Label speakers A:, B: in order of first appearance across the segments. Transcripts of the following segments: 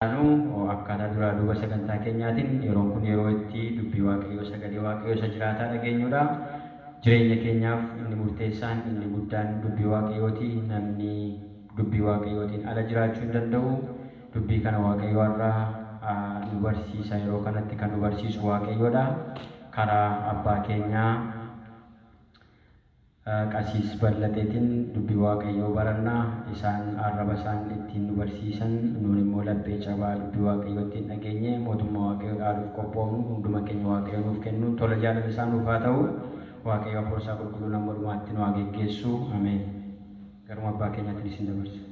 A: akkaataa duraa duuba sagantaa keenyaatiin yeroon kun yeroo itti dubbii waaqayyoo sagalee waaqayyoo isa jiraataa dhageenyudha. Jireenya keenyaaf inni murteessaan inni guddaan dubbii waaqayyooti. Namni dubbii waaqayyootiin ala jiraachuu hin danda'u. Dubbii kana waaqayyoo irraa nu barsiisa. Yeroo kanatti kan nu barsiisu waaqayyoodha. Karaa abbaa keenyaa Qasiis Ballaxeetiin dubbii waaqayyoo barannaa. Isaan arraba isaan ittiin nu barsiisan, nuun immoo laphee cabaa dubbii waaqayyoo ittiin dhageenye mootummaa waaqayyoo dhaaluuf qophoofnu hunduma keenya waaqayyoo nuuf kennu tola jaalala isaa nuuf haa ta'u. Waaqayyo hafuura isaa qulqulluu nama dhumaatti nu haa geggeessu. Ameen. Garuma abbaa keenyaatiin isin dabarsu.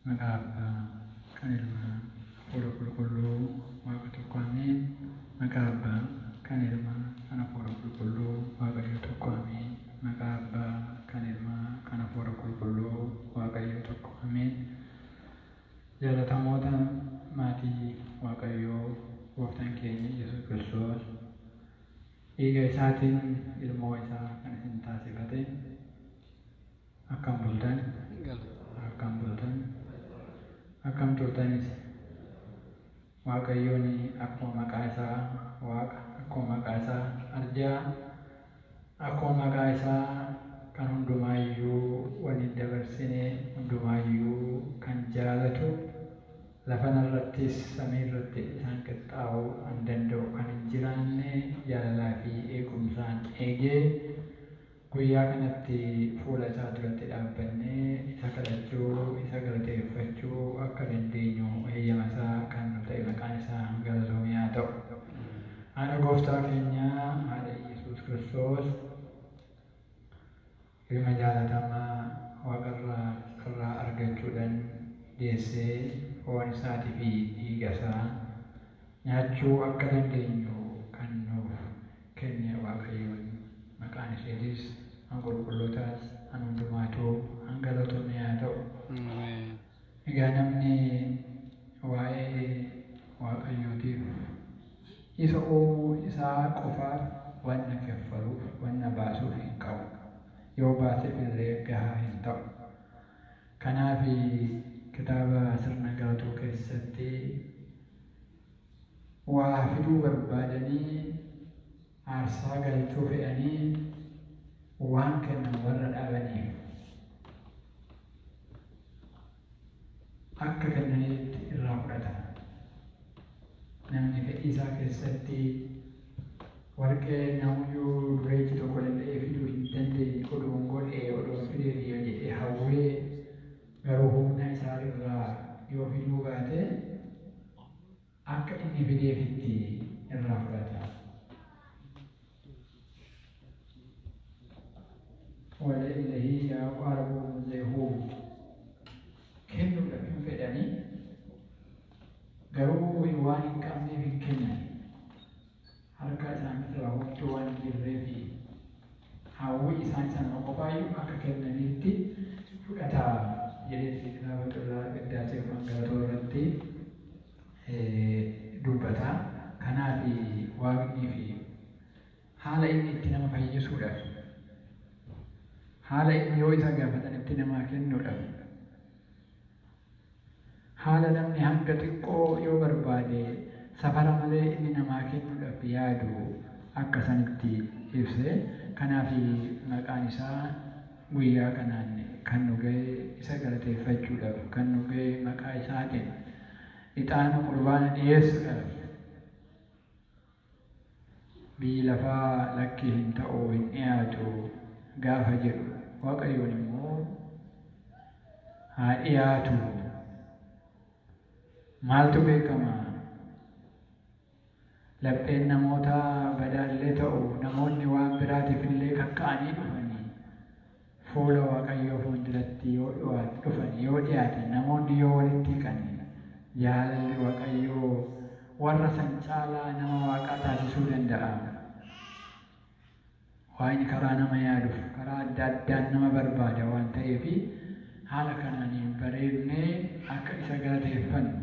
B: Maqaa Abbaa kan Ilmaa hafuura qulqulluu Waaqa tokko ameen. Maqaa Abbaa kan Ilmaa kan hafuura qulqulluu Waaqayyo tokko ameen. Maqaa Abbaa kan Ilmaa kan hafuura qulqulluu Waaqayyo tokko ameen. Jaalatamoota maatii Waaqayyoo Gooftaan keenya Yesuus Kiristoos dhiiga isaatiin ilmoo isaa kan isin taasifate akkam bultan akkam turtanis Waaqayyoon akkuma maqaa isaa Waaqa, akkuma maqaa isaa arjaa, akkuma maqaa isaa kan hundumaayyuu waliin dabarsine hundumaayyuu kan jaalatu lafa irrattis samii irratti isaan qixxaa'uu kan danda'u kan hin jiraanne jaalalaa fi eegumsaan eegee guyyaa kanatti fuula isaa duratti dhaabbannee isa kadhachuu isa galateeffachuu akka dandeenyu eeyyama isaa kan nu ta'e maqaan isaa galatoomee haa ta'u. Haadha gooftaa keenyaa haadha Yesuus Kiristoos ilma jaalatamaa waaqarraa argachuudhaan deessee foon isaatii fi dhiiga isaa nyaachuu akka dandeenyu kan nuuf kenne Waaqayyoon maqaan isheetis kan qulqullootaas kan hundumaatu kan galatoomee haa ta'u. Egaa namni waa'ee Waaqayyootiif isa uumuu isaa qofaaf wanna kaffaluuf wanna baasuuf hin qabu. Yoo baaseef illee gahaa hin ta'u. Kanaaf kitaaba sirna galatuu keessatti waa fiduu barbaadanii aarsaa galchuu fe'anii waan kennan warra dhaabaniif akka kennaniitti irraa fudhata. Namni fedhii isaa keessatti warqee namuyyuu dureechi tokko danda'ee fiduu hin dandeenye oduun godhee oduun fidee yoo jedhee hawwee garuu humna isaa irraa yoo fiduu baate akka inni fideefitti irraa fudhata. ولله يقارب له كنو لكن فداني garuu waan hin qabneef hin kennan harka isaanitti raawwachuu waan hin jirreefi hawwii isaan sana qofaayyuu akka kennaniitti fudhataa jedhee kitaaba qulqulluu qiddaasee Menkiraat irratti dubbata. Kanaaf waaqni fi haala inni itti nama fayyisuudhaaf haala inni yoo isa gaafatan itti namaa kennuudhaaf haala namni hanga xiqqoo yoo barbaade safara malee inni namaa kennuudhaaf yaadu akka sanitti ibse. Kanaaf maqaan isaa guyyaa kanaan kan nu ga'e isa galateeffachuudhaaf kan nu ga'e maqaa isaatiin ixaana qurbaana dhiyeessuudhaaf biyyi lafaa lakkii hin ta'u hin dhiyaatu gaafa jedhu Waaqayyoon immoo haa dhiyaatu. Maaltu beekama? Lapheen namoota badaallee ta'u namoonni waan biraatiif illee kakka'anii dhufanii fuula Waaqayyoo fuulduratti yoo dhufan yoo dhiyaatan namoonni yoo walitti hiqanii jaalalli Waaqayyoo warra san caalaa nama Waaqaa taasisuu danda'a. Waan karaa nama yaaduuf karaa adda addaan nama barbaada waan ta'eef haala kanaaniin bareednee akka isa galateeffannu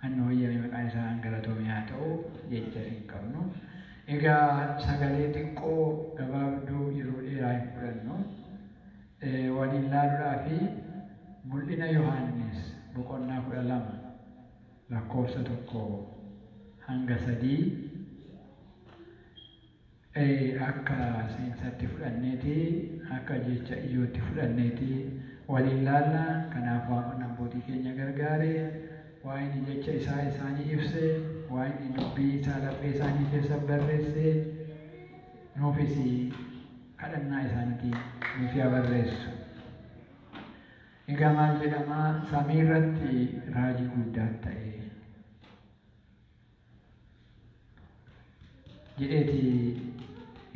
B: hannu hoyyame maqaan isaa galatoomee haa ta'u jecha hin qabnu. Egaa sagalee xiqqoo gabaabduu yeroo dheeraa hin fudhannu. Waliin ilaaluudhaa fi mul'ina Yohaannis boqonnaa 12 lakkoofsa 1-3 akka seensatti fudhanneeti akka jecha iyyootti fudhanneeti waliin ilaalla. Kanaaf Waaqni abbootii keenya gargaare waa'ee jecha isaa isaanii ibse waa'ee dubbii isaa laphee isaanii keessa barreesse nuufis kadhannaa isaaniitiin nuuf yaa barreessu. Egaa maal jedhama? Samii irratti raajii guddaa ta'e jedheeti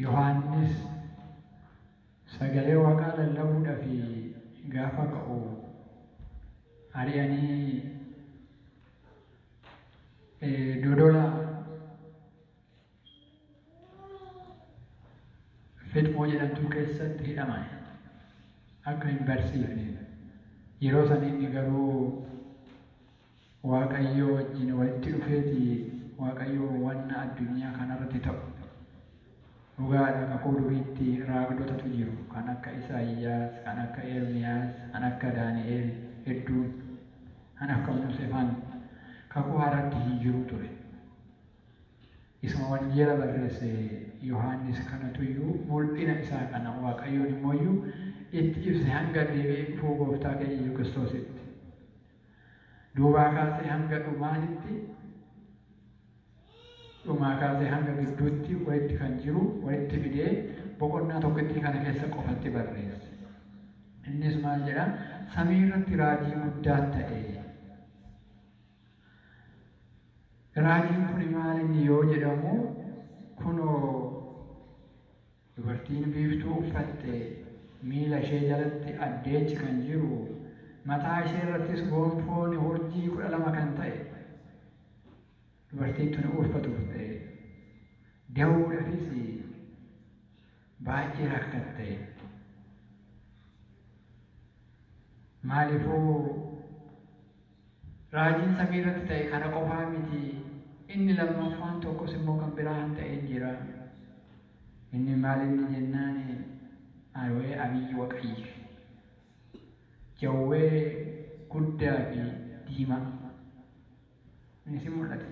B: Yohaannis sagalee Waaqaa lallabuudhaaf gaafa ka'u ari'anii dodola Pheexroo jedhamtu keessatti hidhaman akka hin barsiifne. Yeroo san inni garuu Waaqayyoo wajjin walitti dhufeeti Waaqayyoo wanna addunyaa kanarratti ta'u dhugaadha. Kakuu duriitti raagdotatu jiru kan akka Isaayyaas, kan akka Ermiyaas, kan akka Daani'eel hedduun, kan akka Musefaan kakuu haaraatti hin jiru ture. Isuma wangeela barreesse Yohaannis kanatuyyuu mul'ina isaa kana Waaqayyoon immoo itti ibse hanga deebi'ee dhufuu gooftaa keenya Yesuus Kiristoositti. Duubaa kaasee hanga dhumaatitti, dhumaa kaasee hanga gidduutti walitti kan jiru walitti fidee boqonnaa tokkotti kana keessa qofatti barreesse. Innis maal jedha? Samii irratti raajii guddaa ta'e. Raajiin kun maal inni yoo jedhamu, kunoo dubartiin biiftuu uffatte miila ishee jalatti addeechi kan jiru, mataa ishee irrattis gonfoon urjii 12 kan ta'e. Dubartiin tun uffatuuf da'uudhaafis baay'ee rakkatte. Maaliifuu raajiin samii irratti ta'e kana qofaa miti. Inni lammaffaan tokkos immoo kan biraa ta'ee jira. Inni maal inni jennaan awwee abiyyi waqayyi jawwee guddaa fi diimaa inni si mul'ate.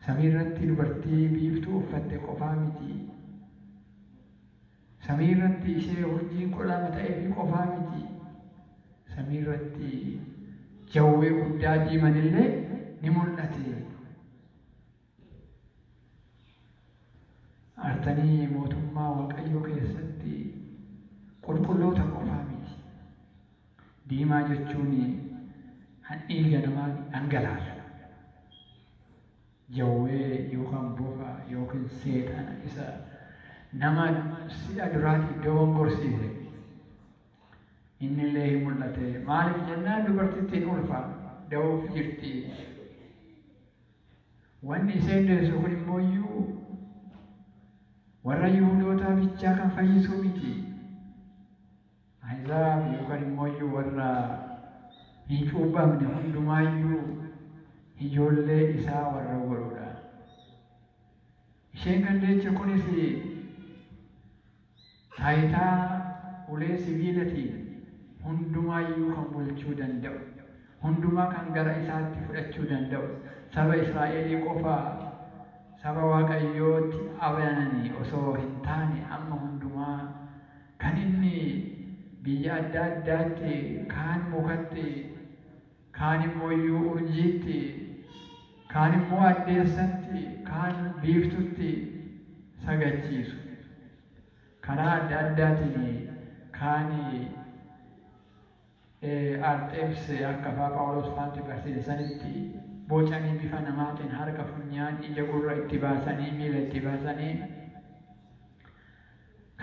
B: Samii irratti dubartii biiftuu uffatte qofaa miti. Samii irratti ishee urjiin 12 ta'ee fi qofaa miti. Samii irratti jawwee guddaa diimanillee ni mul'ate. Artanii mootummaa Waaqayyoo keessatti qulqulloota qofaa miti. Diimaa jechuun dhiiga namaa dhangalaasu. Jawwee yookaan bofa yookiin seexana isa nama si'a duraatti dogongorsiise. Innillee hin mul'ate. Maaliif jennaan dubartittiin ulfaa da'uuf jirti. Wanni isheen deessu kun immoo warra Yihuudootaa bichaa kan fayyisuu miti. Ahzaab yookaan immoo warra hin cuuphamne hundumaayyuu ijoollee isaa warra godhudha. Isheen kan deeche kunis taayitaa ulee sibiilatiin hundumaayyuu kan bulchuu danda'u, hundumaa kan gara isaatti fudhachuu danda'u, saba Israa'elii qofaa saba Waaqayyootti amananii osoo hin taane amma hundumaa kan inni biyya adda addaatti kaan mukatti, kaan immoo urjiitti, kaan immoo addeessatti, kaan biiftutti sagachiisu. Karaa adda addaatiin kaan Arxeemis akka Phaawulos faatti barsiisanitti bocanii bifa namaatiin harka funyaan ija gurra itti baasanii miila itti baasanii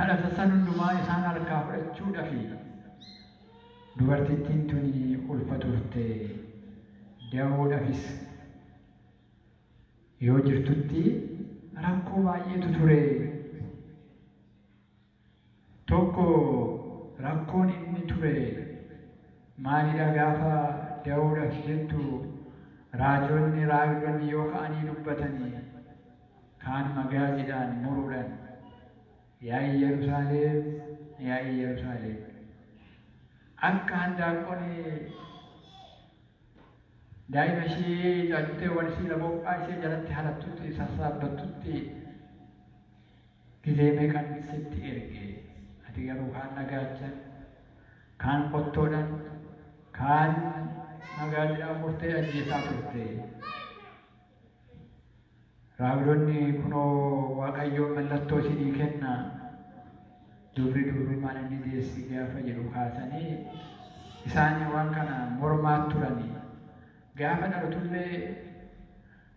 B: kadhata san hundumaa isaan harkaa fudhachuudhaaf dubartittiin tuni ulfa turte. Da'uudhaafis yoo jirtutti rakkoo baay'eetu ture. Tokko rakkoon inni ture maalidha? Gaafa da'uudhaaf jettu raajonni yoo ka'anii dubbatanii kaan magaaziidhaan muruudhaan yaa'i Yerusaalem akka handaanqoon daa'ima ishee jaallatee waan ishee laboqqaa ishee jalatti halattutti sassaabbattutti gizee meeqan sitti erge ati garuu kaan nagaachan kaan qottoodhaan kaan magaaziidhaan murtee ajjeesaa turte. Raajonni kunoo Waaqayyoo mallattoo isinii kenna dubrummaan inni deessi gaafa jedhu kaasanii isaan waan kana mormaa turanii gaafa dhaltullee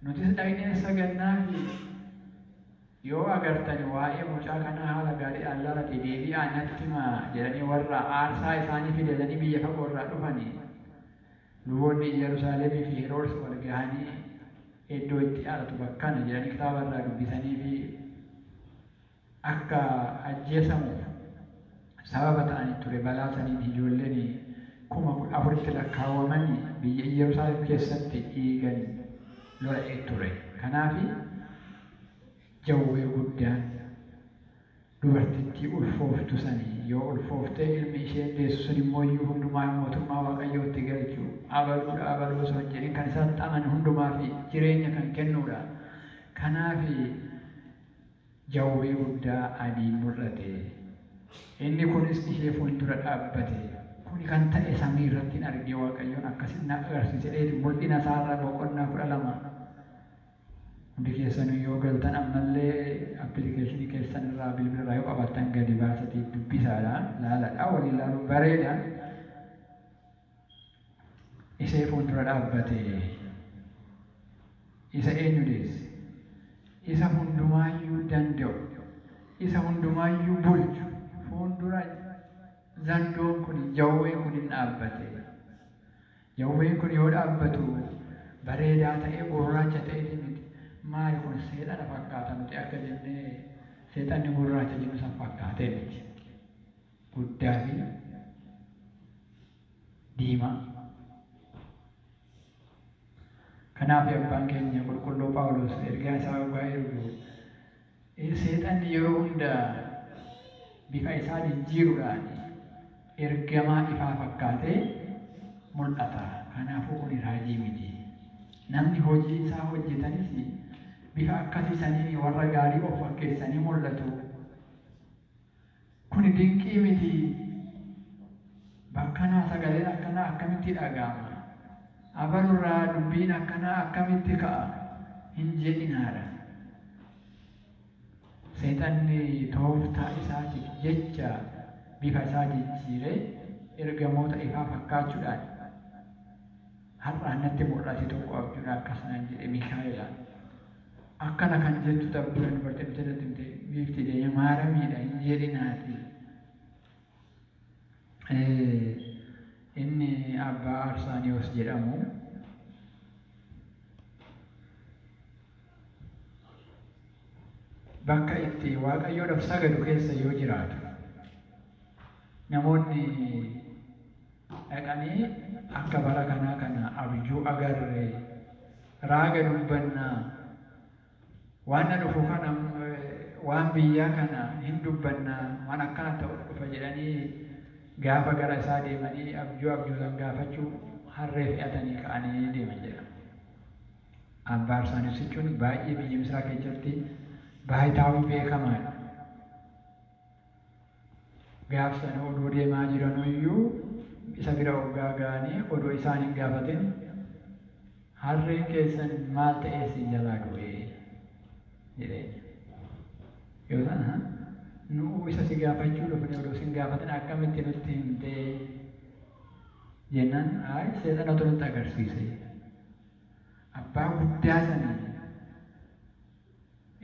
B: nutis dhaqnee sagannaa fi yoo agartani waa'ee mucaa kanaa haala gaariidhaan laalate deebi'aa natti himaa jedhanii warra aarsaa isaanii fidatanii biyya fagoo irraa dhufanii luboonni Yerusaalemii fi Heroodis wal gahanii iddoo itti dhaalatu bakkana jedhanii kitaaba irraa dubbisanii fi akka ajjeesamuuf sababa ta'anii ture balaa saniin ijoolleen 14,000 lakkaawwamanii biyya Yerusaalem keessatti dhiiganii lola'ee ture. Kanaaf jawwee guddaan dubartittii ulfooftu sanii yoo ulfooftee ilmi ishee deessu sun immoo iyyuu hundumaa mootummaa Waaqayyootti galchuu abaluu osoo hin jedhin kan isaatti amanu hundumaa fi jireenya kan kennuudha. Kanaaf jawwee guddaa adiin mul'ate. Inni kunis ishee fuuldura dhaabbate. Kuni kan ta'e samii irratti argee Waaqayyoon akkasitti na agarsiisee mul'ina isaarraa boqonnaa 12. Hundi keessanuu yoo galtan ammallee appilikeeshinii keessan irraa bilbila irraa yoo qabattan gadi baasatee dubbisaadha. Laaladha waliin laaluun bareeda. Ishee fuuldura dhaabbate. Isa eenyu deesse? Isa hundumaayyuu danda'u. Isa hundumaayyuu bulchu. Fuuldura zandoon kun jawween kun hin dhaabbate. Jawween kun yoo dhaabbatu bareedaa ta'ee gurraacha ta'ee miti. Maali kun seexana fakkaata nuti akka jennee seexanni gurraacha jennu san fakkaatee miti. Guddaa fi diimaa. Kanaaf abbaan keenya qulqulluu Phaawulos ergaa isaa dhugaa ergu seexanni yeroo hunda bifa isaa jijjiiruudhaan ergamaa ifaa fakkaatee mul'ata. Kanaafuu kun raajii miti. Namni hojii isaa hojjetanis bifa akkasii sanii warra gaarii of fakkeessanii mul'atu. Kun dinqii miti. Bakkanaa sagaleen akkanaa akkamitti dhaga'ama? Abalurraa dubbiin akkanaa akkamitti ka'a? Hin jedhinaadha. Seexanni tooftaa isaatiif jecha bifa isaa jijjiiree ergamoota ifaa fakkaachuudhaan har'aan natti mul'ate tokko abjuudha akkasumaan jedhe Miikaa'elaan. Akkana kan jettu tabbuudhaan dubartiin jalatti himte biifti deemee maaramiidha hin jedhinaati. Inni abbaa Arsaaniyoos jedhamu bakka itti Waaqayyoodhaaf sagadu keessa yoo jiraatu namoonni dhaqanii akka bara kanaa kana abjuu agarre raaga dubbannaa waan dhufu kana waan biyyaa kana hin dubbannaa waan akkana ta'u dhufa jedhanii gaafa gara isaa deemanii abjuusan gaafachuu harree fe'atanii ka'anii deeman jedha. Abbaa Arsaaniyoos jechuun baay'ee biyya Misraa keessatti baay'itaawii beekamaadha. Gaafsan oduu deemaa jiranuyyuu isa bira hoggaa ga'anii oduu isaan hin gaafatin harreen keessan maal ta'ee si jalaa du'ee jedhee yoo ta'an nu isa si gaafachuu dhufne oduu sin gaafatan akkamitti nutti himtee jennaan seexanatu nutti agarsiise. Abbaa guddaa sanii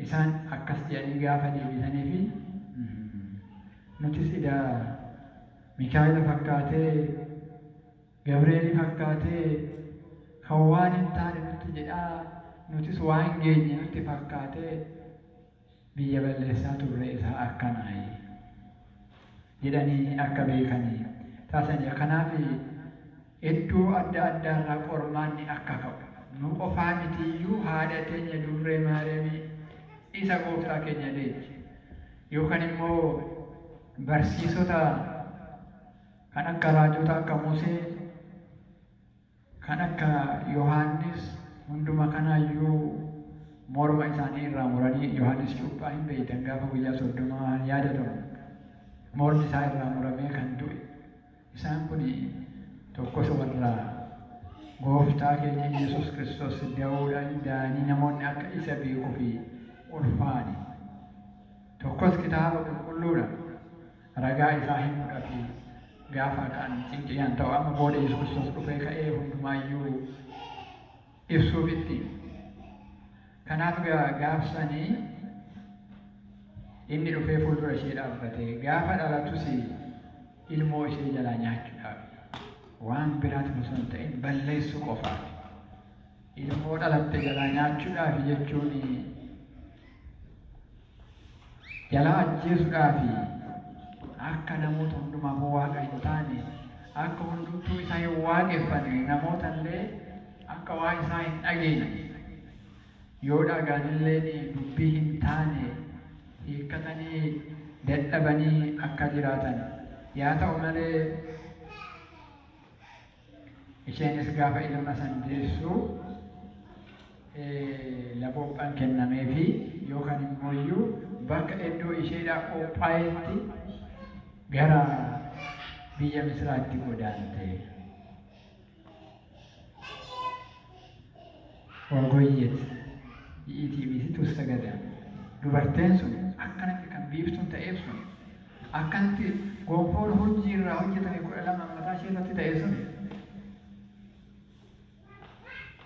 B: isaan akkas jedhanii gaafa deebisanii fi nutis idaa Miikaa'ela fakkaatee Gabreelii fakkaatee kan waan hin taane nutti jedhaa nutis waan geenye nutti fakkaatee biyya balleessaa turre isaa akkanaa jedhanii akka beekanii taasanii. Kanaaf iddoo adda addaarraa qormaanni akka ka'u nu qofaa mitiyyuu haadha teenya durree Maariyaamii isa gooftaa keenya leenji. Yookaan immoo barsiisota kan akka Raajotaa, akka Musee, kan akka Yohaannis hunduma kanaayyuu morma isaanii irraa muranii Yohaannis cuuphaa hin beeytan gaafa guyyaa 30 yaadatamu. Mormi isaa irraa muramee kan du'e. Isaan kun tokkos warra gooftaa keenya Yesuus Kiristoos da'uudhaan da'anii namoonni akka isa beekuu fi ulfaani. Tokkos kitaaba qulqulluudha. Ragaa isaa himuudha fi gaafa kan cinqiyaan ta'u amma booda Yesuus Kiristoos dhufee ka'ee hundumaayyuu ibsuufitti. Kanaaf gaafsanii inni dhufee fuuldura ishee dhaabbate gaafa dhalatus ilmoo ishee jalaa nyaachuudhaaf waan biraati osoo hin ta'in balleessuu qofaaf. Ilmoo dhalatte jalaa nyaachuudhaaf jechuun jalaa ajjeesuudhaaf akka namoota hundumaaf waaqa hin taane akka hundumtuu isaa hin waaqeffanne namoota illee akka waa isaa hin dhageenye yoo dhagaanillee dubbii hin taane hiikkatanii dadhabanii akka jiraatan. Yaa ta'u malee isheenis gaafa ilma san deessu laphophaan kennameefi yookaan immoo bakka iddoo isheedhaa qophaa'etti gara biyya Misiraatti godaante. Wagoyyet yiitiibisitu sagada. Dubarteen sun akkanatti kan biiftuun ta'eef sun akkanatti gonfoon hojii irraa hojjetame 12 mataa ishee irratti ta'e sun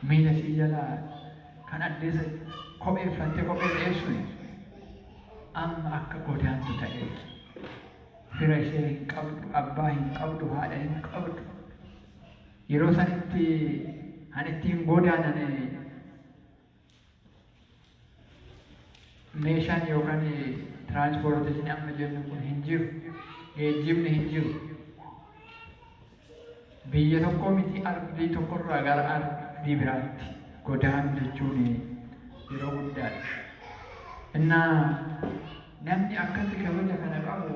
B: miila ishee jalaa kan addeessa kopheeffattee kophee ta'e sun amma akka godaantu ta'e fira ishee hin qabdu, abbaa hin qabdu, haadha hin qabdu. Yeroo sanitti kan ittiin godaanane meeshaan yookaan tiraanspoorteeshinii amma jennu kun hin jiru, geejjibni hin jiru. Biyya tokko miti ardii tokkorraa gara ardii biraatti godaanu jechuun yeroo guddaadha. Innaa namni akkatti kabaja kana qabu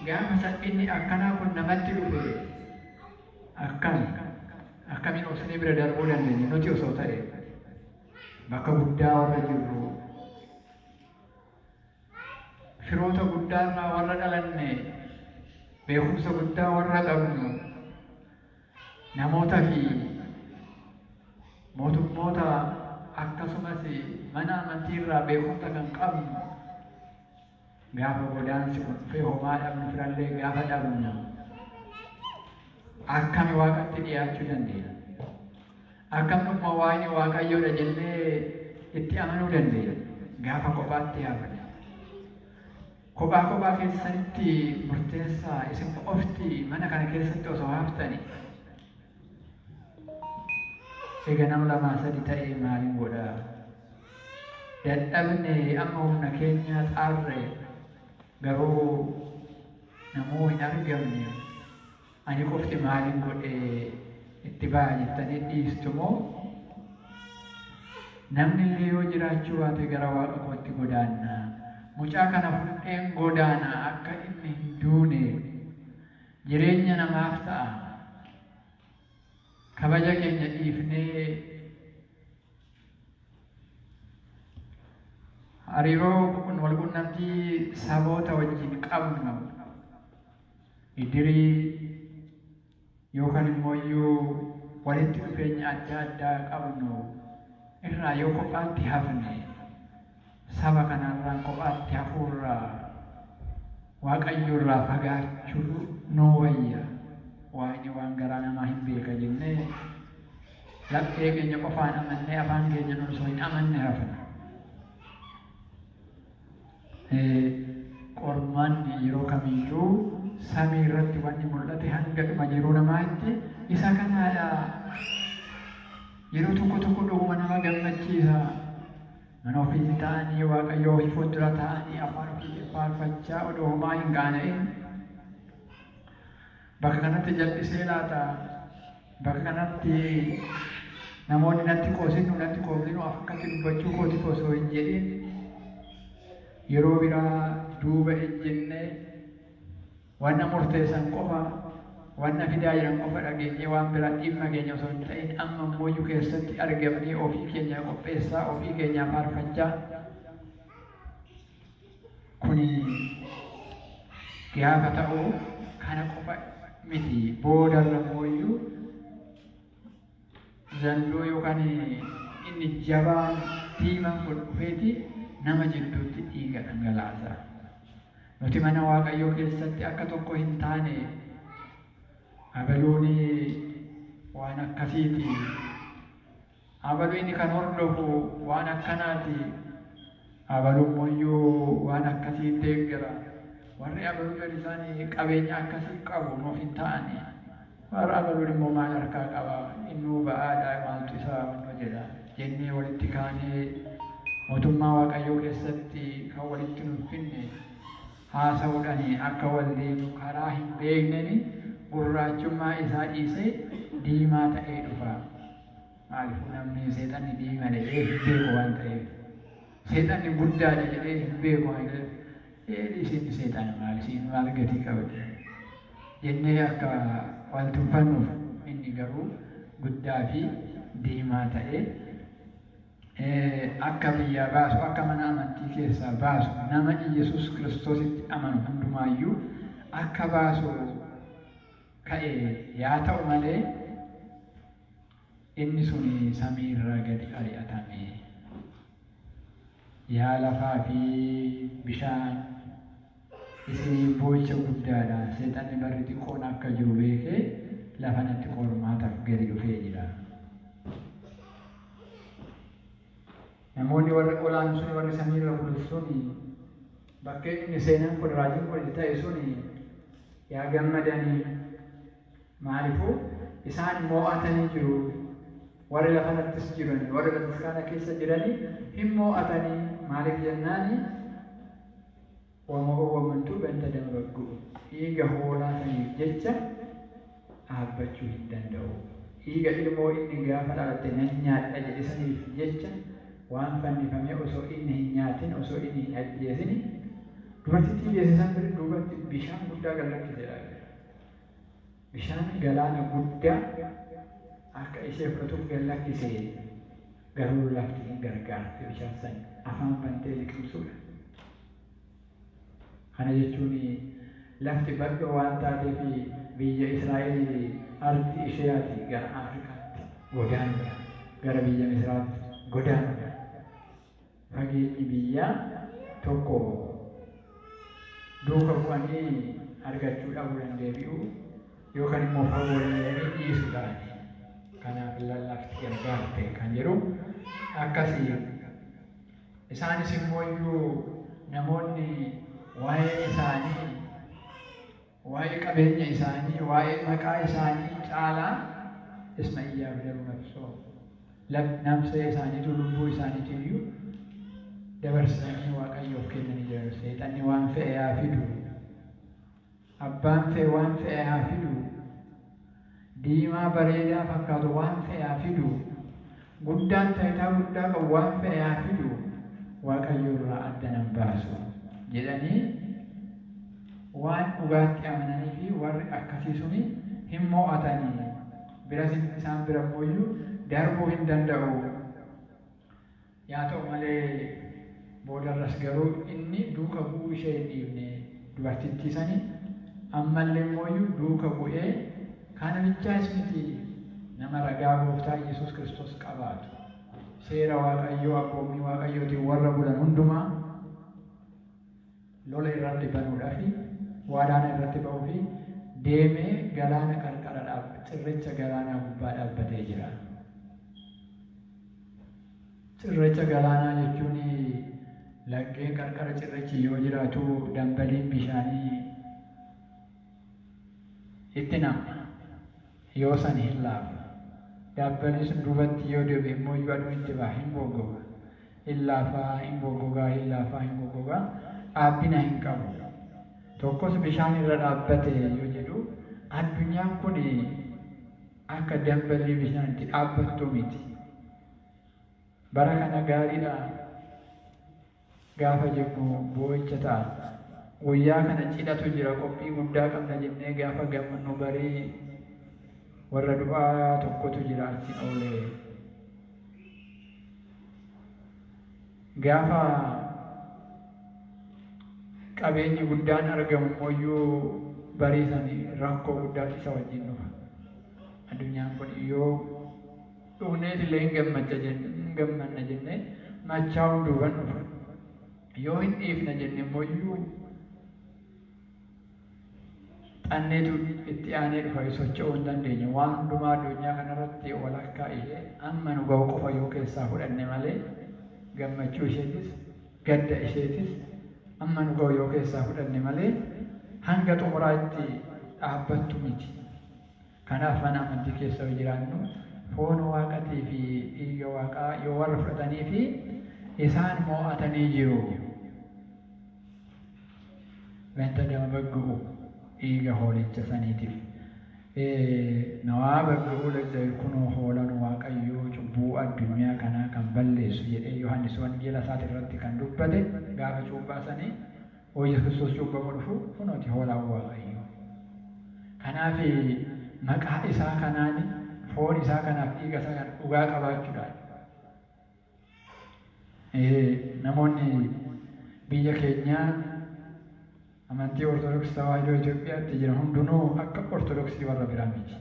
B: gaafa salphinni akkanaa kun namatti dhufe akkamiin obsinee bira darbuu dandeenya nuti osoo ta'e bakka guddaa warra jirru. Firoota guddaarraa warra dhalanne beekumsa guddaa warra qabnu namootaa fi mootummoota akkasumas mana amantii irraa beekumsa kan qabnu gaafa godaansi kun dhufee homaa dhabnu firallee gaafa dhabnu akkami waaqatti dhiyaachuu dandeenya? Akkamuma waa'ee waaqayyoodha jennee itti amanuu dandeenya? Gaafa kophaatti yaafne. Kophaa keessanitti murteessaa isin qofti mana kana keessatti osoo haftani egaa nama 2-3 ta'ee maaliin godha? Dadhabne amma humna keenya xaarre garuu namuu hin argamne ani qofti maaliin godhee itti ba'a jettanii dhiistu moo namni illee yoo jiraachuu baate gara waaqa kootti godaanna. Mucaa kana fudheen godaana akka inni hin duune jireenya namaaf ta'a. Kabaja keenya dhiifnee hariiroo walqunnamtii saboota wajjin qabnu idirii yookaan immoo walitti dhufeenya adda addaa qabnu irraa yoo kophaatti hafne saba kanarraan kophaatti hafuurraa waaqayyoorraa fagaachuu nuu wayya. Waan garaa namaa hin beeka jennee laphee keenya qofaan amannee afaan keenya osoo hin amanne hafna. Qormaanni yeroo kamiyyuu samii irratti wanni mul'ate hanga dhuma jiruu namaatti isa kanaadha. Yeroo tokko dhuguma nama gammachiisa. Mana ofii ta'anii waaqayyoo ofii fuuldura ta'anii afaan ofii faarfachaa odoo homaa hin qaana'in bakka kanatti jal'isee laata. Bakka kanatti namoonni natti qoosinu akkatti dubbachuu kooti osoo hin jedhin yeroo biraa duuba ejjennee wanna murteessan qofa wanna fidaa jiran qofa dhageenyee waan biraa dhimma keenya osoo hin ta'in amma immoo keessatti argamnee ofii keenya qopheessaa ofii keenya faarfachaa kuni gaafa ta'u kana qofa miti boodarra mooyyuu zandoo yookaan inni jabaan diimaan kun dhufeeti nama jidduutti dhiiga dhangalaasa. Nuti mana Waaqayyoo keessatti akka tokko hin taane abaluun waan akkasiiti. Abaluun kan hordofu waan akkanaati. Abaluun mooyyuu waan akkasii deeggara. Warri abaluun isaanii qabeenya akkasii qabu nuuf hin taane. Warri abaluun immoo maal harkaa qaba? Innuu ba'aadhaa maaltu isaa wanno jedha. Jennee walitti kaanee mootummaa Waaqayyoo keessatti kan walitti nuuf finne haasa'uudhaan akka waldeenu karaa hin beekneen gurraachummaa isaa dhiisee diimaa ta'ee dhufa. Maaliifuu namni seexanni diima jedhee hin beeku waan ta'eef. Seexanni guddaadha jedhee hin beeku waan ta'eef. Isin seexana maal isin maal gatii qabate jennee akka wal tuffannuuf inni garuu guddaa fi diimaa ta'ee akka biyyaa baasu akka mana amantii keessaa baasu nama Yesuus Kiristoositti amanu hundumaayyuu akka baasu ka'e yaa ta'u malee inni suni samiirraa gadi ari'atame yaa lafaa fi bishaan isin boocha guddaadha seexanni barri xiqqoon akka jiru beekee lafanatti qormaataaf gadi dhufee jira. Namoonni warri olaanu suni warri samiirra bulu suni bakkee inni seenan kun raajiin kun ta'e suni yaa gammadanii maaliifuu isaan mo'atanii jiru. Warri lafanattis jiran warri bataskaana keessa jiranii hin mo'atanii maaliif jennaani wamantuu banta damaggu dhiiga hoolaa saniif jecha dhaabbachuu hin danda'u. Dhiiga ilmoo inni gaafa dhalatte nan nyaadha jedhe saniif jecha waan fannifamee osoo inni hin nyaatin osoo inni hin ajjeesini dubartittii geessisan bira duubatti bishaan guddaa gallakkisee bishaan galaana guddaa akka ishee fudhatuuf gallakkisee garuu lafti hin gargaarte bishaan san afaan bantee liqimsuudha. Kana jechuun lafti bal'oo waan taateef biyya Israa'el ardi isheetii gara Afrikaatti godaanudha. Gara biyya Misraatti godaanudha. Fageenyi biyyaa tokko duuka bu'anii argachuu dhabuu dandeebi'u yookaan immoo fagoo dhiisuudhaan kanaaf lafti gargaarte kan jedhu akkasii. Isaanis immoo iyyuu namoonni waa'ee isaanii, waa'ee qabeenya isaanii, waa'ee maqaa isaanii caalaa isma iyyaaf daruu nabsoo namsee isaaniitu lubbuu isaaniitiyyuu dabarsanii Waaqayyoof kennanii jiran. Seexanni waan fe'e haa fidu, abbaan fe'e waan fe'e haa fidu, diimaa bareedaa fakkaatu waan fe'e haa fidu, guddaan taayitaa guddaa qabu waan fe'e haa fidu, Waaqayyo irraa adda nan baasu jedhanii waan dhugaatti amananii fi warri akkasii suni hin mo'atanii biras isaan bira mooyyuu darbuu hin danda'u. Yaa ta'u malee boodarras garuu inni duuka bu'uu ishee hin dhiifne dubartittii sani ammallee mooyyuu duuka bu'ee kana bichaas miti nama ragaa gooftaa Yesuus Kiristoos qabaatu seera Waaqayyoo abboommii Waaqayyootiin warra bulan hundumaa lola irratti banuudhaafi waraana irratti ba'uu fi deemee galaana qarqara cirracha galaanaa gubbaa dhaabbatee jira. Cirracha galaanaa jechuun laggeen qarqara cirrachi yoo jiraatu dambaliin bishaanii itti nama yoo san hin laafu. Dabballi sun duubatti yoo deebi'e immoo yoo aduu itti ba'a hin goggoga. Hin laafaa, hin goggogaa, hin laafaa, hin goggogaa. Dhaabbina hin qabu. Tokkos bishaan irra dhaabbate yoo jedhu addunyaan kun akka damballi bishaan itti dhaabbattu miti. Bara kana gaariidha. gaafa jennu boo'icha ta'a. Guyyaa kana cidhatu jira qophii guddaa qabna jennee gaafa gammannu barii warra du'aa tokkotu jira achi oolee. Gaafa qabeenyi guddaan argamu immoo barii sanii rakkoo guddaa isa wajjin dhufa. Addunyaan kun yoo dhugneet illee hin gammanna jennee machaa hunduuban dhufa. Yoo hin dhiifna jenne immoo xanneetu itti aanee dhufa socho'uu hin dandeenye. Waan hundumaa addunyaa kanarratti walakkaa ishee amma nu ga'u qofa yoo keessaa fudhanne malee gammachuu isheetis gadda isheetis amma nu ga'u yoo keessaa fudhanne malee hanga xumuraatti dhaabbattu miti. Kanaaf mana amantii keessa yoo jiraannu foon waaqatii fi dhiiga waaqaa yoo warra fudhatanii fi isaan mo'atanii jiru. Wanta nama baggu'u dhiiga hoolicha saniitiif. Nawaa baggu'u lajjaa kunoo hoolan waaqayyoo cubbuu addunyaa kanaa kan balleessu jedhee Yohaannis wangeela isaati irratti kan dubbate gaafa cuuphaa sanii Yesuus Kiristoos cuuphamu dhufu kunooti hoolaan waaqayyoo. Kanaaf maqaa isaa kanaan foon isaa kanaaf dhiiga isaa kan dhugaa qabaachuudhaan. Namoonni biyya keenyaa amantii Ortodoksii Tawaahidoo Itoophiyaatti jiran hundinuu akka Ortodoksii warra biraa miti.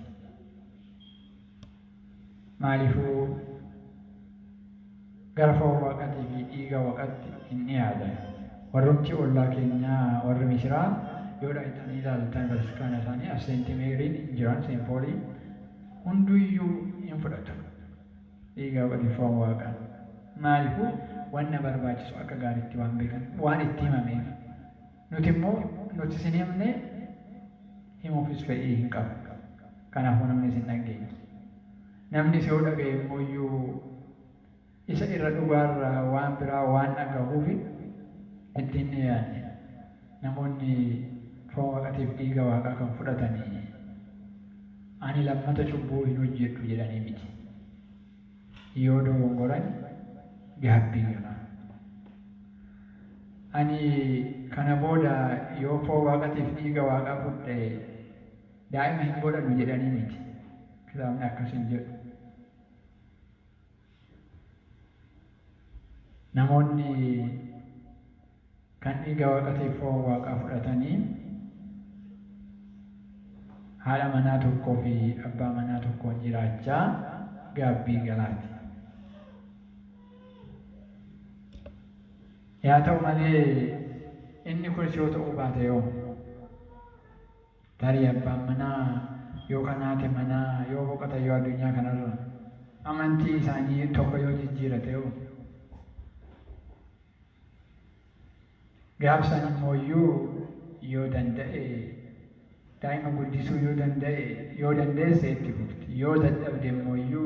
B: Maaliifuu gara foon waaqatii fi dhiiga waaqatti hin dhiyaatan. Warrumti ollaa keenyaa warri Misiraa yoo dhaayitanii ilaaltan bataskaana isaanii as Seent Meeriin jiran Seent Pooliin hunduyyuu hin fudhatu. Dhiiga waaqatii foon waaqaa. Maaliifuu wanna barbaachisu akka gaariitti waan beekan waan itti himameef. Nuti immoo nuti isin himne himuufis fedhii hin qabu. Kanaafuu namni isin dhaggeenya. Namni si yoo dhagaye immoo isa irra dhugaarraa waan biraa waan dhagahuuf ittiin dhiyaanne. Namoonni foon waaqatiif dhiiga waaqaa kan fudhatanii ani lammata cubbuu hin hojjedhu jedhanii miti. Yoo dogongoran gaabbii garaa. Ani kana booda yoo foon waaqatiif dhiiga waaqaa fudhe daa'ima hin godhannu jedhanii miti. Kitaabni akkas hin jedhu. Namoonni kan dhiiga waaqatiif foon waaqaa fudhatanii haadha manaa tokkoo fi abbaa manaa tokkoon jiraachaa gaabbii galaati. Yaa ta'u malee inni kunis yoo ta'uu baate yoo tarii abbaan manaa yookaan haati manaa yoo boqotan yoo addunyaa kanarra amantii isaanii tokko yoo jijjiirate yoo gaabsan immoo yoo danda'e daa'ima guddisuu yoo dandeesse itti fufti. Yoo dadhabde immoo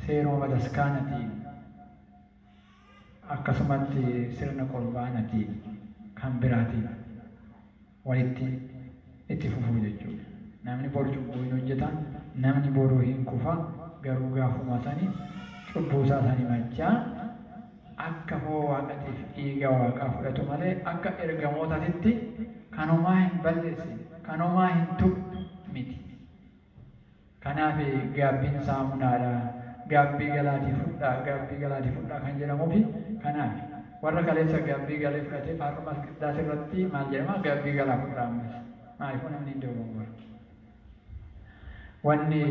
B: seeruma bataskaanatiin akkasumatti sirna qurbaanatiin kan biraatiin walitti itti fufuu jechuudha. Namni boru cubbuu hin hojjetan, namni boru hin kufa, garuu gaafuma sanii cubbuu isaa sanii machaa akka foon waaqatiif dhiiga waaqaa fudhatu malee akka ergamootaatti kanumaa hin balleessine, kanumaa hin tuqne miti. Kanaaf gaabbiin saamunaadha. Gaabbii galaatii fudhaa kan jedhamuufi kanaaf warra kaleessa gaabbii galee fudhatee faaruma qiddaas irratti maal jedhama gaabbii galaa fudhaa ammas. Maaliifuu namni hin dogongora. Wanni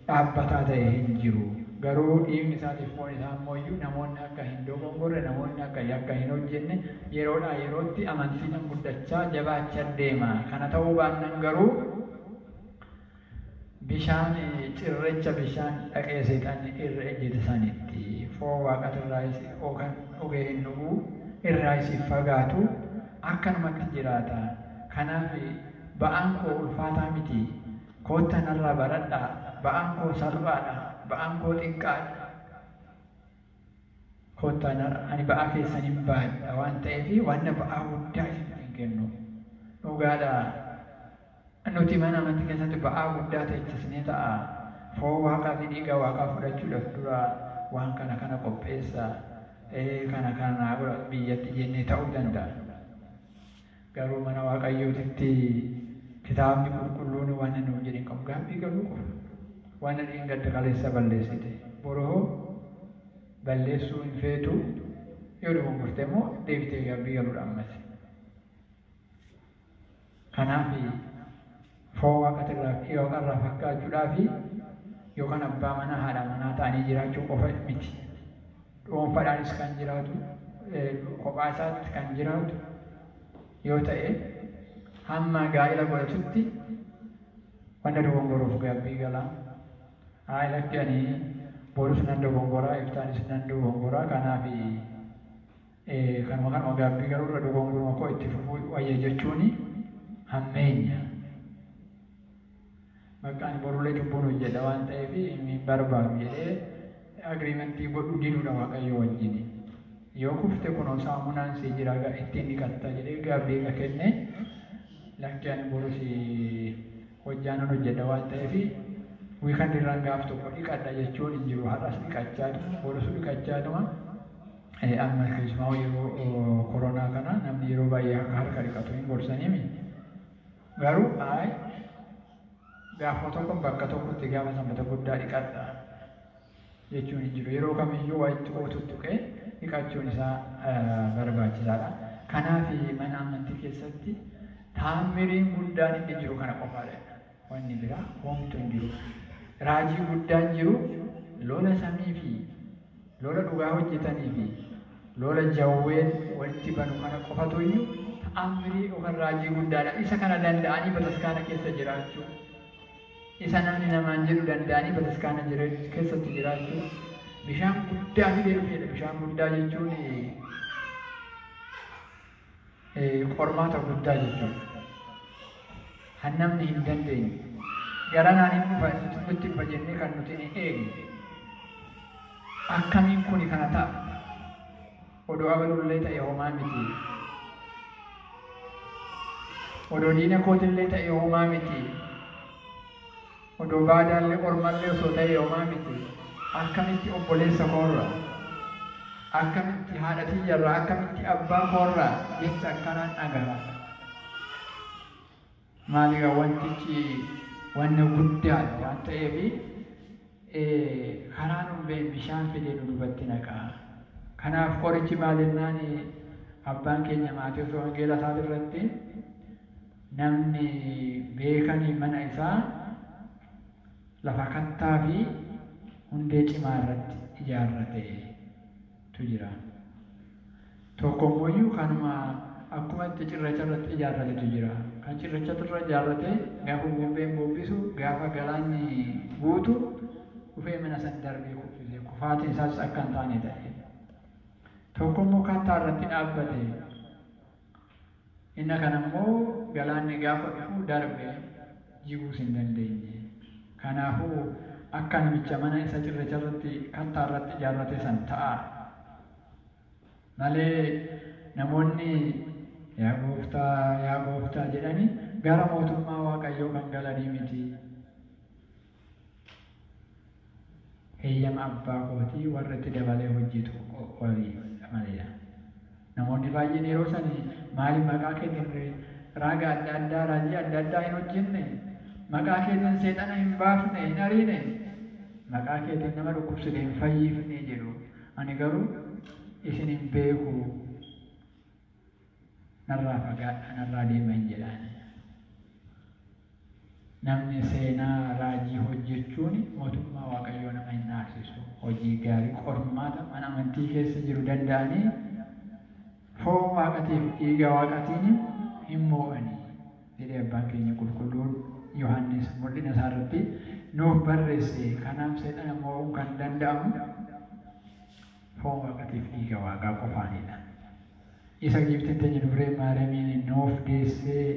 B: dhaabbataa ta'e hin jiru. Garuu dhiigni isaatiif foon isaa immoo namoonni akka hin dogongorre, namoonni akka yakka hin hojjenne yeroodhaa yerootti amantiin guddachaa jabaachaa deema. Kana ta'uu baannaan garuu bishaan cirracha bishaan dhaqee seexanni irra ejjete sanitti foon waaqatirraa yookaan dhugee hin dhuguu irraa isiif fagaatu akkanumatti jiraata. Kanaaf ba'aan koo ulfaataa miti. Koottan irraa baradhaa. Ba'aan koo salphaadha. Ba'aan koo xiqqaadha. Koottan ani ba'aa keessan hin baadha waan ta'eef wanna ba'aa guddaa isin hin kennu. Dhugaadha. Nuti mana amantii keessatti ba'aa guddaa ta'echisnee ta'a. Foon waaqaa fi dhiiga waaqaa fudhachuudhaaf dura waan kana qopheessa. kana biyyatti jennee ta'uu danda'a. Garuu mana Waaqayyootitti kitaabni qulqulluun waan nuuf jedhin qabu gaaffii galuu qabu. Waan inni gadda kaleessa balleessite boroo balleessuu hin feetu yoo dogongorte immoo deebitee gaaffii galuudha ammas. Kanaaf foon Waaqarraa fakkaachuudhaaf yookaan abbaa manaa haadha manaa ta'anii jiraachuu qofa miti. Dhuunfaadhaanis kan jiraatu kophaa isaatti kan jiraatu yoo ta'e hamma gaa'ela godhatutti wanta dogongoruuf gaaffii galaa. Haayilatti ani boorus nan dogongoraa iftaanis nan dogongoraa kanaaf kanuma gaaffii galuurra dogongoruma koo itti fufuu wayya jechuuni hammeenya. Maqaan borulee cubbuun hojjedha waan ta'eef inni barbaadu jedhee agriimentii godhuu diduudha Waaqayyo wajjin. Yoo kufte kunoo saamunaan si jira ittiin dhiqatta jedhee gaaffii kenne lakki ani borus hojjaanan hojjedha waan ta'eef wiikan irraan gaaf tokko dhiqadha jechuun hin jiru. Har'as dhiqachaatu borus dhiqachaatuma amma keessumaa yeroo koronaa kana namni yeroo baay'ee akka harka dhiqatu hin gorsaniimi. Garuu gaafa tokko bakka tokkotti gaafa sanbata guddaa dhiqadha jechuun hin jiru. Yeroo kamiyyuu waa itti ootu tuqee dhiqachuun isaa barbaachisaadha. Kanaaf mana amantii keessatti taammiriin guddaan inni jiru kana qofaadha. Wanni biraa homtuu hin jiru. Raajii guddaan jiru lola samii fi lola dhugaa hojjetanii fi lola jawween walitti banu kana qofatu iyyuu ta'ammirii yookaan raajii guddaadha. Isa kana danda'anii bataskaana keessa jiraachuu. Isa namni namaan jedhu danda'anii bataskaana keessatti jiraachuu. Bishaan guddaa fidee dhufeedha. Bishaan guddaa jechuun qormaata guddaa jechuudha. Han namni hin dandeenye. Garanaan hin dhufa nutti dhufa jennee kan nuti hin eegne. Akkamiin kuni kana ta'a? Odoo abalullee ta'e homaa miti. Odoo diina kootillee ta'e homaa miti. Odoo baadaallee ormallee osoo ta'e homaa miti. Akkamitti obboleessa koorra? Akkamitti haadha tiyyarraa? Akkamitti abbaa koorra? Jecha akkanaan dhagara. Maaliif wantichi wanna guddaadha waan ta'eef karaa numbeen bishaan fidee nu duubatti naqaa. Kanaaf qorichi maalinnaan abbaan keenya maatii osoo wangeela isaa irratti namni beekanii mana isaa lafa kattaa fi hundee cimaa irratti ijaarratetu jira. Tokkommoyyuu kanuma akkuma itti cirracha irratti ijaarratetu jira. Kan cirracha irra ijaarrate gaafa bubbeen bubbisu gaafa galaanni guutu dhufee mana san darbee kuffise. Kufaatiin isaas akka hin taane ta'e. Tokkommoo kattaa irratti dhaabbate. Inni kanammoo galaanni gaafa dhufu darbee jiguus hin dandeenye. Kanaafuu akka namicha mana isa cirracha irratti kattaa irratti ijaarrate san ta'a. Malee namoonni yaa gooftaa jedhanii gara mootummaa Waaqayyoo kan galanii miti. Heeyyama abbaa kootii warra itti dabalee hojjetu olii maleedha. Namoonni baay'een yeroo sanii maaliif maqaa keetiin raaga adda addaa raajii adda addaa hin hojjenne? Maqaa keetiin seexana hin baafne hin ariine? Maqaa keetiin nama dhukkubsite hin fayyifne jedhu. Ani garuu isin hin beeku. Narraa fagaadha narraa deema hin jedhaan. Namni seenaa raajii hojjechuun mootummaa Waaqayyoo nama hin naasisu. Hojii gaarii qormaata mana amantii keessa jiru danda'anii foon Waaqatiif dhiiga Waaqatiin hin moo'anii. Jedhee abbaan keenya qulqulluun Yohaannis mul'ina isaa irratti nuuf barreesse. Kanaaf seexana moo'uu kan danda'amu foon Waaqatiif dhiiga Waaqaa qofaanidha. Isa giiftiin teenya dubree Maariyamiin nuuf deessee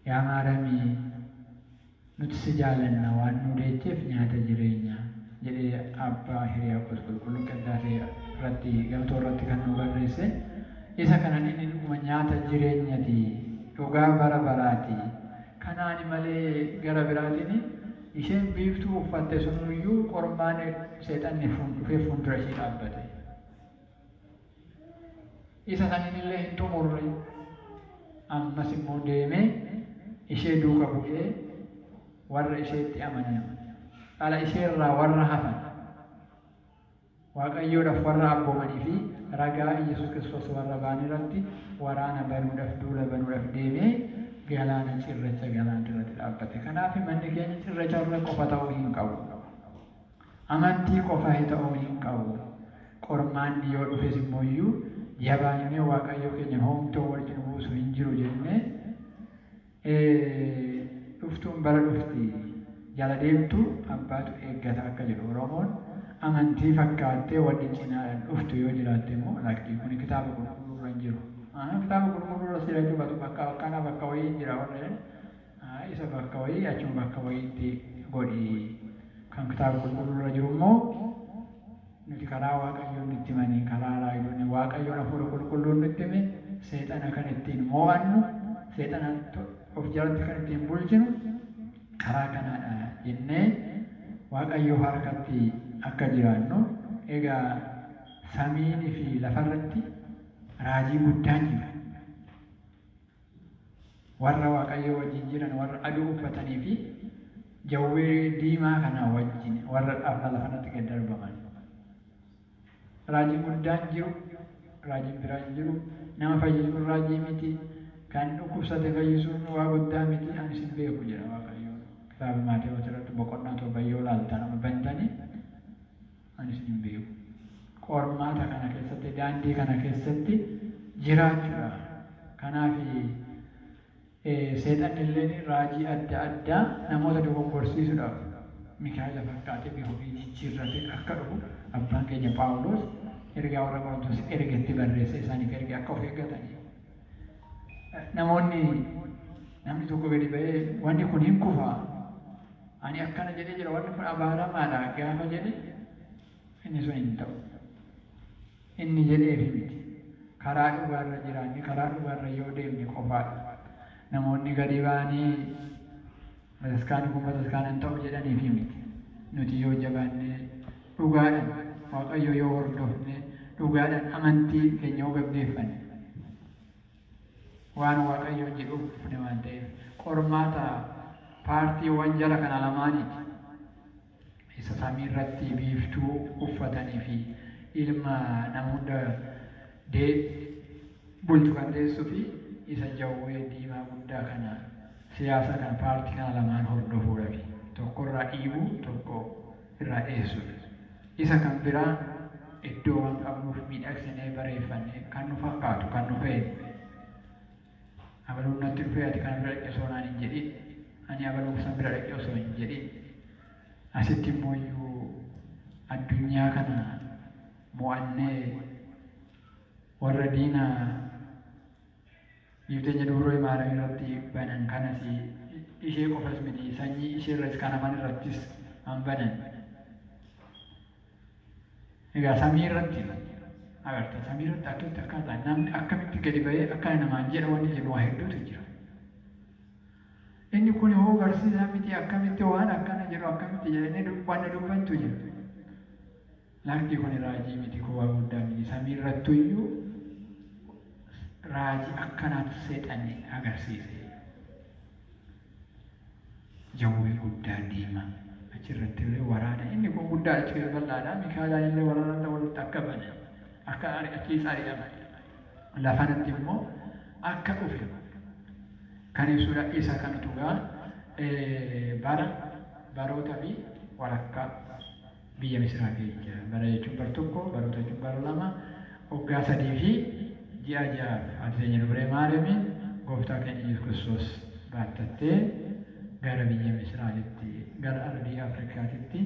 B: yaa Maaramii nuti si jaalanna waan nu deecheef nyaata jireenya jedhee abbaa hiriyaa qulqulluu qindaasee irratti galtoo irratti kan nu barreesse. Isa kanaan inni dhuguma nyaata jireenyati dhugaa bara baraati. Kanaani malee gara biraatiin isheen biiftuu uffatte sunuyyuu qormaan seexanni dhufee fuuldura ishee dhaabbate. isa sanillee hin xumurre ammas immoo deemee ishee duuka bu'ee warra isheetti amanan dhala isheerraa warra hafan Waaqayyoodhaaf warra abboomanii fi ragaa Yesuus Kiristoos warra ba'an irratti waraana banuudhaaf duula banuudhaaf deemee galaana cirracha galaana irratti dhaabbate. Kanaaf manni keenya cirracha irra qofa ta'uu hin qabu. Amantii qofa ta'uu hin qabu. Qormaanni yoo dhufes immoo iyyuu jabaannee Waaqayyo keenya homtoo wajjin buusu hin jiru jennee dhuftuun bara dhufti jala deemtu abbaatu eeggata akka jedhu Oromoon amantii fakkaattee wanni cinaadhaan dhuftu yoo jiraatte immoo lakkii kun kitaaba qulqulluu irra hin jiru. Kitaaba qulqulluu irra sirra jubatu bakka wayii hin jira warreen isa bakka wayii achuma bakka wayiitti godhi kan kitaaba qulqulluu irra jiru immoo nuti karaa Waaqayyoon nutti himanii karaa raajoonni Waaqayyoon hafuura qulqulluun nutti hime seexana kan ittiin mo'annu seexana of jalatti kan ittiin bulchinu karaa kanaadha jennee Waaqayyo harkatti akka jiraannu egaa samiinii fi lafarratti raajii guddaan jira. Warra Waaqayyo wajjin jiran warra aduu uffatanii fi jawwee diimaa kana wajjin warra dhaabna lafanatti gad darbaman. Raajii guddaan jiru, raajiin biraan jiru, nama fayyisuun raajii miti, kan dhukkubsate fayyisuun waa guddaa miti, ani isin beeku jedha Waaqayyo. Kitaaba Maatewos irratti boqonnaa 7 yoo ilaaltan nama bantanii ani isin beeku. Qormaata kana keessatti daandii kana keessatti jiraachuudha. Kanaaf seexanni illee raajii adda addaa namoota dogoggorsiisuudhaaf Mikaa'ela fakkaatee bifa jijjiirrate akka dhufu abbaan keenya Phaawulos ergaa warra Qorontos ergetti barreesse isaaniif erge akka of eeggatanii. Namni tokko gadi ba'ee wanni kun hin kufaa ani akkana jedhee jira wanni kun abaaramaadha gaafa jedhe inni sun hin ta'u. Inni jedheefi miti. Karaa dhugaarra jiraanni karaa dhugaarra yoo deemne qofaadha. Namoonni gadi ba'anii bataskaanii kun bataskaana hin ta'u jedhaniifi miti. Nuti yoo jabaanne dhugaadhaan Waaqayyo yoo hordofne dhugaadhaan amantii keenya yoo gaggeeffanne waan Waaqayyo jedhuuf waan ta'eef qormaata paartiiwwan jala kana lamaaniiti. Isa samii irratti biiftuu uffatanii fi ilma nama hunda bulchu kan deessuu fi isa jawwee diimaa guddaa kana siyaasa kana paartii kana lamaan hordofuudhaaf tokko irraa dhiibuu tokko irraa dhiyeessuu. Isa kan biraa iddoo waan qabnuuf miidhagsinee bareeffannee kan nu fakkaatu kan nu fayyadu. Abaluun natti dhufee ati kana bira dhaqee osoo naan hin jedhin ani abaluun san bira dhaqee osoo hin jedhin asitti immoo iyyuu addunyaa kana mo'annee warra diina biyyoota dubroo Maaramii irratti banan kanas ishee qofas miti sanyii ishee irratti kan hafan irrattis han banan. Egaa samii irratti agarta samii irratti akkamitti akkaataa namni akkamitti gadi ba'ee akkana namaan jedha wanni jedhu waa hedduutu jira. Inni kun hoo barsiisaa miti akkamitti waan akkana jedhu akkamitti jedhanii wanna dubbantu jira. Lakki kun raajii miti kuwaa guddaa miti samii irrattu iyyuu raajii akkanaatu seexanni agarsiise. Jawwee guddaa deema achirratti illee waraana inni kun guddaa achi keessa bal'aadha. Mikaa'elaan illee waraanatti walitti akka bane akka achiis ari'ama. Lafanatti immoo akka dhufe kan ibsudha. Isa kanatu gaa baroota fi walakkaa biyya Misiraa keessa bara jechuun bara tokko baroota jechuun bara lama waggaa 3 fi ji'a 6 Addunyaa Dubree Maariyaamiin gooftaa keenya Yesuus Kiristoos baatattee gara biyya Misiraatitti gara ardii Afrikaatitti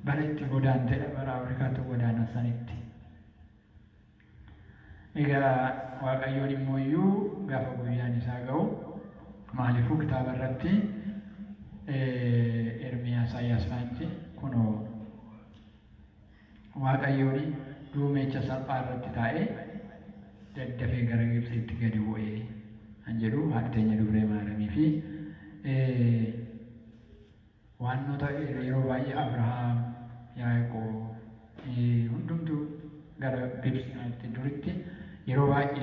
B: bara itti godaantedha bara Afrikaatti godaanan sanitti. Egaa Waaqayyoon immoo iyyuu gaafa guyyaan isaa ga'u maaliifuu kitaaba irratti Ermiyaas Ayyaasfaanti kunoo Waaqayyoon duumecha salphaa irratti taa'ee daddafee gara Gibxitti gadi bu'ee kan jedhu Addunyaa Dubree Maariyaamii fi waannoota yeroo baay'ee Abrahaam, Yaaqoob hundumtuu gara Gibxitti duritti yeroo baay'ee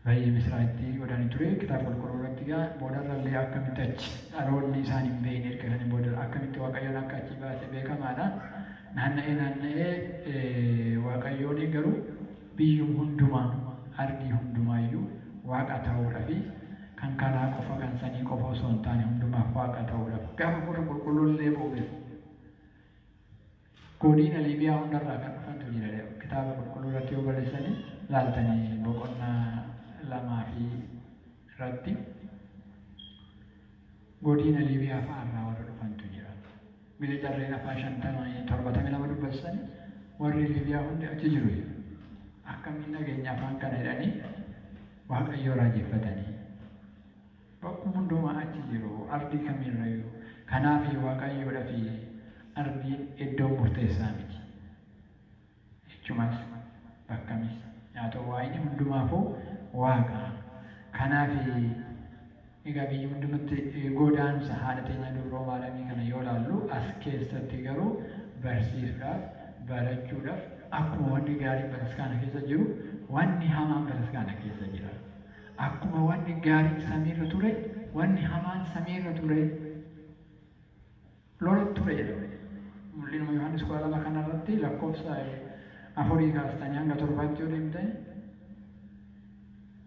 B: baay'ee misraatti godhanii ture kitaaba qulqulluurratti gaa boodarrallee akkamitti achi dhaloonni isaan hin beekne erga kan booda akkamitti waaqayyoon akka achi baase beekamaadha. Naanna'ee waaqayyoon garuu biyyum hundumaa ardii hundumaayyuu waaqa ta'uudhaa fi kan karaa qofa kan sanii qofa osoo hin taane hundumaaf waaqa ta'uudhaaf gaafa furra qulqulluullee bu'uure. Godina Liibiyaa hundarraa kan dhufantu jira kitaaba qulqulluurratti yoo barreessanii laaltanii boqonnaa 2 fi irratti godina Liibiyaa fa'aarraa warra dhufantu jira. Biyya jarreen afaan 57 dubbatanii warri Liibiyaa hundi achi jiru. Akkamiin nageenya afaan kana jedhanii waaqayyoo raajeffatanii bakkuma hundumaa achi jiru ardii kamirrayyuu. Kanaaf waaqayyoodhaa fi ardiin iddoo murteessaa miti. Jechuumas bakkamis yaa ta'u waa'ee hundumaafuu waaqa. Kanaaf egaa biyyi hundumatti godaansa haadha teenya dubroo maalamii kana yoo ilaallu as keessatti garuu barsiisuudhaaf barachuudhaaf akkuma wanni gaariin bataskaana keessa jiru wanni hamaan bataskaana keessa jira. Akkuma wanni gaariin samiirra ture wanni hamaan samiirra ture lola ture jedhame. Mul'inuma Yohaannis 12 kanarratti lakkoofsa 4 kaastanii hanga 7 yoo deemtan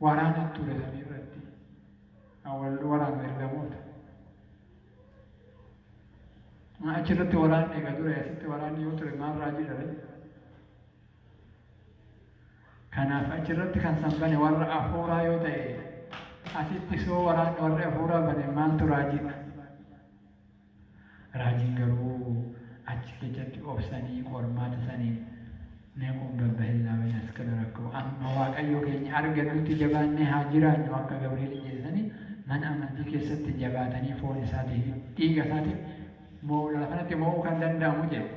B: waraana ture samiirratti. Waraana ergamoota. Achirratti waraanni eega ture asitti waraanni yoo ture maal raajii dhabe. Kanaaf achirratti kan sanbane warra afuuraa yoo ta'e asitti soo waraanni warri afuuraa bane maaltu raajiidha. Raajiin garuu achi keessatti obsanii qormaata sanii neequun babbahillaa baina askala rakkoo amma waaqayyoo keenya argannutti jabaannee haa jiraannu akka Gabriel jedhanii mana amantii keessatti jabaatanii foon isaatii fi dhiiga isaatii lafa kanatti mo'uu kan danda'amu jedhu.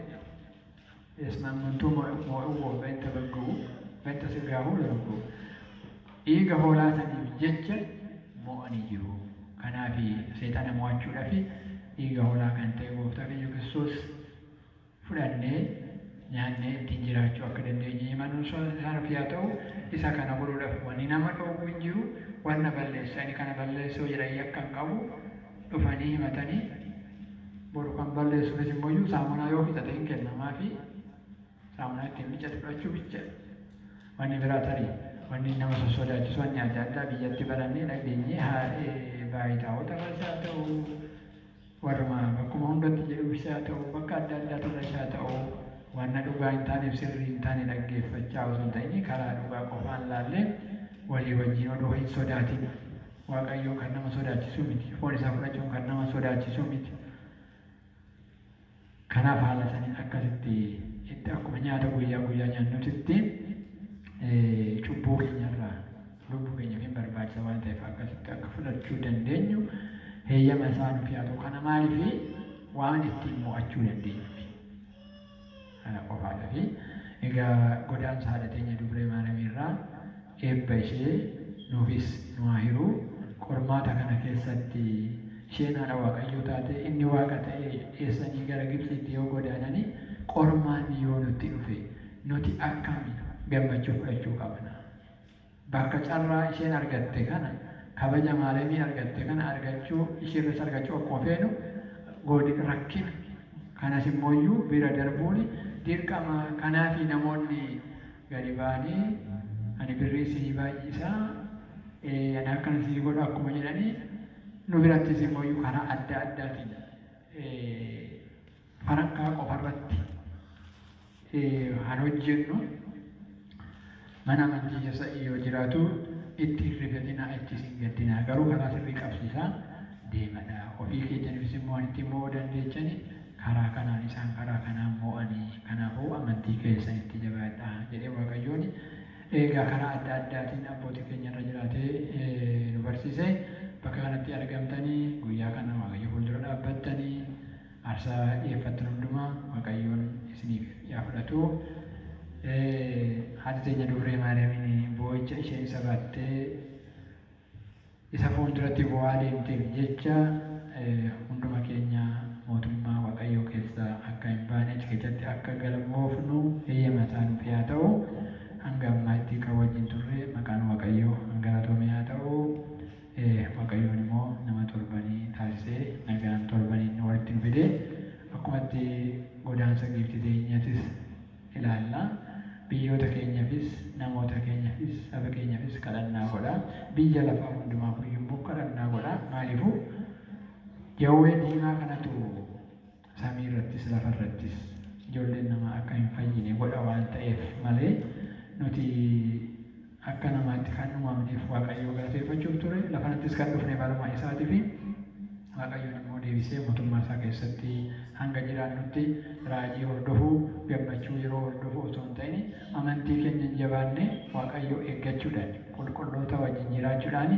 B: Ismaammantuu mo'uu benta bagguu benta sirgaahuu darbu dhiiga hoolaa saniif jecha mo'anii jiru. Kanaaf seexana mo'achuudhaaf dhiiga hoolaa kan ta'e gooftaa keenya Kiristoos fudhannee nyaannee ittiin jiraachuu akka dandeenye himanuu isaaniif yaa ta'u isa kana godhuudhaaf wanni nama dhowwu hin jiru. Wanna balleessanii kana balleessuu jedhanii akka hin qabu dhufanii himatanii boru kan balleessuufis immoo saamunaa yoo fixate hin kennamaa fi saamunaa ittiin miccate fudhachuu bicha. Wanni biraa tarii wanni nama sossodaachisu wanni adda addaa biyyatti barannee dhageenyee baay'itaawota haa ta'u warra bakkuma hundatti jedhuufis haa ta'u bakka adda addaa turres haa ta'u wanna dhugaa hin taaneef sirrii hin taane dhaggeeffachaa osoo hin ta'in karaa dhugaa qofaan laallee walii wajjin odoo hin sodaatin. Waaqayyoo kan nama sodaachisu miti. Foon isaa fudhachuun kan nama sodaachisu miti. Kanaaf haala saniin akkasitti itti akkuma nyaata guyyaa guyyaa nyaannutti cubbuu keenyarraa lubbuu keenyaaf hin barbaachisa waan ta'eef akkasitti akka fudhachuu dandeenyu heeyyama isaa nuuf haa ta'u. Kana maaliif waan ittiin mo'achuu dandeenyu. Kana qofaadha fi egaa godaansa haadha teenya dubree maaramiirraa eebba ishee nuufis nu haa hiru. Qormaata kana keessatti isheen haadha waaqayyoo taate inni waaqa ta'e eessanii gara Gibxiitti yoo godaananii qormaanni yoo nutti dhufe nuti akkami gammachuu fudhachuu qabna. Bakka carraa isheen argatte kana kabaja maalamii argatte kana argachuu isheerras argachuu akkuma feenu goodi rakkina kanas immooyyuu bira darbuun dirqama. Kanaafi namoonni gadi ba'anii ani birrii sii baay'isaa ani akkana sii godhu akkuma jedhanii nu birattis immooyyuu karaa adda addaatiin farankaa qofarratti kan hojjennu mana amantii keessa yoo jiraatu itti hin rifatinaa ittis hin gaddinaa garuu karaa sirrii qabsiisaa deemadha. Ofii keenyanis immoo waan ittiin mo'uu dandeechani karaa kanaan isaan karaa kanaan mo'anii kanaafuu amantii keessan itti jabaadha jedhee Waaqayyoon egaa karaa adda addaatiin abbootii keenyarra jiraatee nu barsiise. Bakka kanatti argamtanii guyyaa kana Waaqayyo fuuldura dhaabbattanii aarsaa dhiyeeffattan hundumaa Waaqayyoon isiniif yaa fudhatu. Haati teenya dubree Maariyaamiin boo'icha ishee isa baattee isa fuulduratti bu'aa deemteef jecha hunduma keenya mootummaa Waaqayyoo keessa akka hin baane achi keessatti akka galmoofnu heeyyama isaa nuuf haa ta'u. Hanga ammaatti kan wajjin turre maqaan Waaqayyoo galatoomee hiriyoota keenyaafis namoota keenyaafis saba keenyaafis kadhannaa godhaa. Biyya lafaa hundumaaf iyyuu kadhannaa godhaa. Maaliifuu jawwee diimaa kanatu samii irrattis lafa irrattis ijoolleen namaa akka hin fayyine godha waan ta'eef malee nuti akka namaatti kan uumamneef Waaqayyoo galateeffachuuf ture. Lafanattis kan dhufne balumaa isaatiif Waaqayyoon immoo deebisee mootummaa isaa keessatti hanga jiraannutti raajii hordofuu, gammachuu yeroo hordofuu osoo hin ta'in amantii keenya hin jabaanne Waaqayyoo eeggachuudhaan qulqulloota wajjin jiraachuudhaan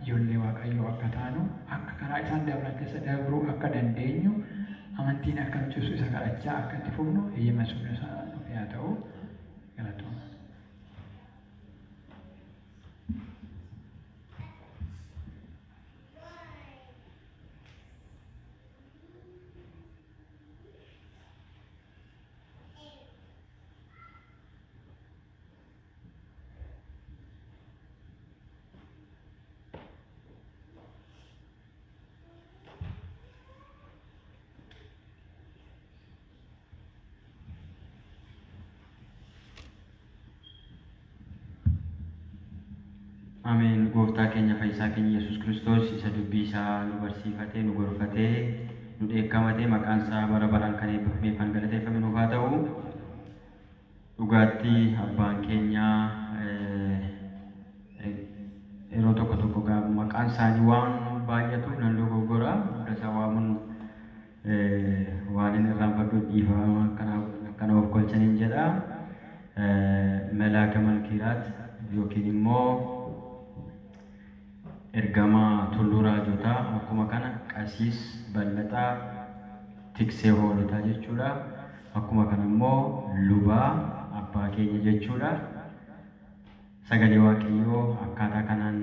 B: ijoollee Waaqayyoo akka taanu akka karaa isaan dabran keessa dabruu akka dandeenyu amantiin akka nu cimsu isa kadhachaa akka itti fufnu eeyyama suura isaa nuuf haa ta'u. Galatooma.
A: Ameen. Gooftaa keenya fayyisaa keenya Yesuus Kiristoos isa dubbii isaa nu barsiifatee nu gorfatee nu dheekkamatee maqaan isaa bara baraan kan eebbifamee kan galateeffame nuuf haa ta'u. Dhugaatti abbaan keenya yeroo tokko tokko maqaan isaanii waan baay'atu nan dogoggora. Hunda isaa waamuun waan inni irraanfadhu dhiifama akkana of kolchaniin jedha. Malaake Menkiraat yookiin immoo ergama Tulluu Raajotaa akkuma kana qasiis Ballaxaa tiksee hoolotaa jechuudha. Akkuma kana immoo Luba abbaa keenya jechuudha. Sagalee Waaqayyoo akkaataa kanaan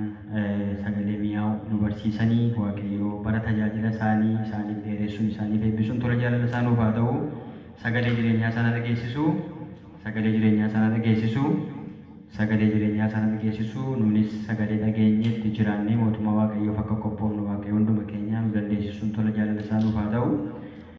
A: sagalee mi'aawu nu barsiisanii Waaqayyoo bara tajaajila isaanii isaaniif dheeressuun isaaniif eebbisuun tola jaalala isaa nuuf haa ta'u. Sagalee jireenyaa sana dhageessisuu, sagalee jireenyaa sana dhageessisuu, sagalee jireenyaa sana dhageessisuu nuunis sagalee dhageenyeetti jiraannee mootummaa Waaqayyoof akka qophoofnu Waaqayyo hunduma keenya nu dandeessisuun tola jaalala isaa nuuf haa ta'u.